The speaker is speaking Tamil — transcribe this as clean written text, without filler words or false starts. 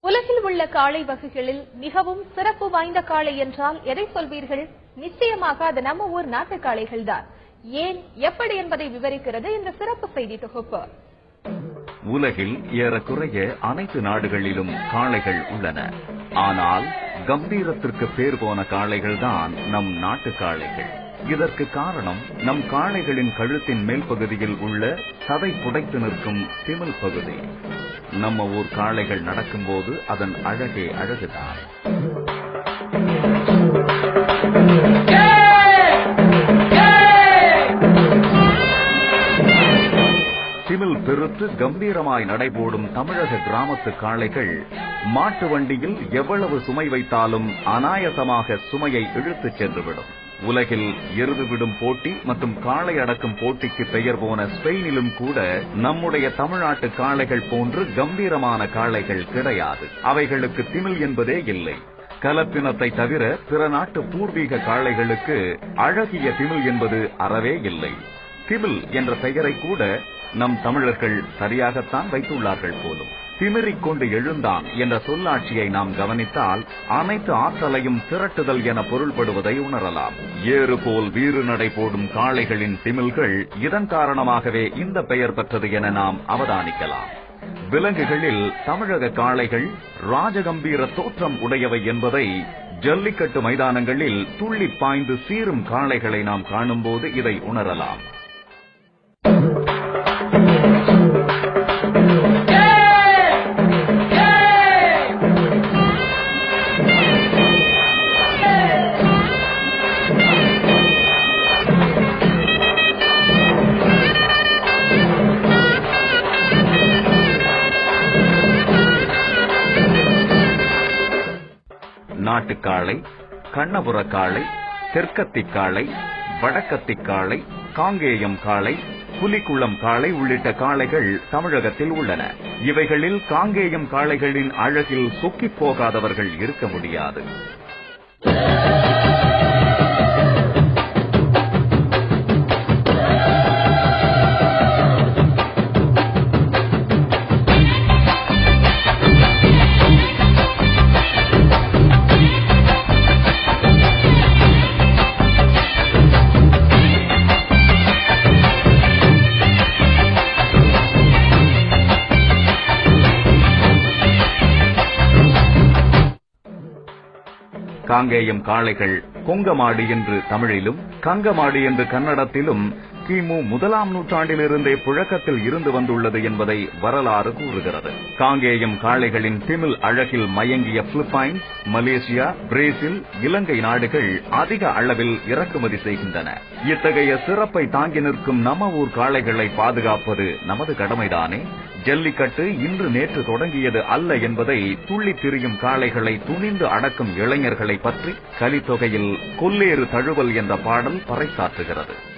உலகில் உள்ள காளை வகைகளில் மிகவும் சிறப்பு வாய்ந்த காளை என்றால் எதை சொல்வீர்கள்? நிச்சயமாக அது நம்ம ஊர் நாட்டு காளைகள் தான். ஏன், எப்படி என்பதை விவரிக்கிறது இந்த சிறப்பு செய்தி தொகுப்பு. உலகில் ஏறக்குறைய அனைத்து நாடுகளிலும் காளைகள் உள்ளன. ஆனால் கம்பீரத்திற்கு பேர் போன காளைகள் தான் நம் நாட்டு காளைகள். இதற்கு காரணம் நம் காளைகளின் கழுத்தின் மேல் பகுதியில் உள்ள சதை புடைத்து நிற்கும் திமில் பகுதி. நம்ம ஊர் காளைகள் நடக்கும்போது அதன் அழகே அழகுதான். திமில் பெருத்து கம்பீரமாய் நடைபோடும் தமிழக கிராமத்து காளைகள் மாட்டு வண்டியில் எவ்வளவு சுமை வைத்தாலும் அனாயசமாக சுமையை இழுத்துச் சென்றுவிடும். உலகில் எருது விடும் போட்டி மற்றும் காளை அடக்கும் போட்டிக்கு பெயர் போன ஸ்பெயினிலும் கூட நம்முடைய தமிழ்நாட்டு காளைகள் போன்று கம்பீரமான காளைகள் கிடையாது. அவைகளுக்கு திமில் என்பதே இல்லை. கலப்பினத்தை தவிர பிற நாட்டு பூர்வீக காளைகளுக்கு அழகிய திமில் என்பது அறவே இல்லை. திமில் என்ற பெயரை கூட நம் தமிழர்கள் சரியாகத்தான் வைத்துள்ளார்கள் போலும். திமிரிக் கொண்டு எழுந்தான் என்ற சொல்லாட்சியை நாம் கவனித்தால் அனைத்து ஆற்றலையும் திரட்டுதல் என பொருள்படுவதை உணரலாம். ஏறு போல் வீறு நடை போடும் காளைகளின் திமில்கள் இதன் காரணமாகவே இந்த பெயர் பெற்றது என நாம் அவதானிக்கலாம். விலங்குகளில் தமிழக காளைகள் ராஜகம்பீர தோற்றம் உடையவை என்பதை ஜல்லிக்கட்டு மைதானங்களில் துள்ளி பாய்ந்து சீரும் காளைகளை நாம் காணும்போது இதை உணரலாம். நாட்டுக்காளை, கண்ணபுர காளை, தெற்கத்திக் காளை, வடக்கத்திக் காளை, காங்கேயம் காளை, புலிக்குளம் காளை உள்ளிட்ட காளைகள் தமிழகத்தில் உள்ளன. இவைகளில் காங்கேயம் காளைகளின் அழகில் சொக்கிப் போகாதவர்கள் இருக்க முடியாது. காங்கேயம் காளைகள் கொங்கமாடு என்று தமிழிலும் கங்கமாடு என்று கன்னடத்திலும் கிமு 1ஆம் நூற்றாண்டிலிருந்தே புழக்கத்தில் இருந்து வந்துள்ளது என்பதை வரலாறு கூறுகிறது. காங்கேயம் காளைகளின் திமில் அழகில் மயங்கிய பிலிப்பைன்ஸ், மலேசியா, பிரேசில், இலங்கை நாடுகள் அதிக அளவில் இறக்குமதி செய்கின்றன. இத்தகைய சிறப்பை தாங்கி நிற்கும் நம்ம ஊர் காளைகளை பாதுகாப்பது நமது கடமைதானே. ஜல்லிக்கட்டு இன்று நேற்று தொடங்கியது அல்ல என்பதை துள்ளித் திரியும் காளைகளை துணிந்து அடக்கும் இளைஞர்களை பற்றி கலித்தொகையில் கொல்லேறு தழுவல் என்ற பாடல் பறைசாற்றுகிறது.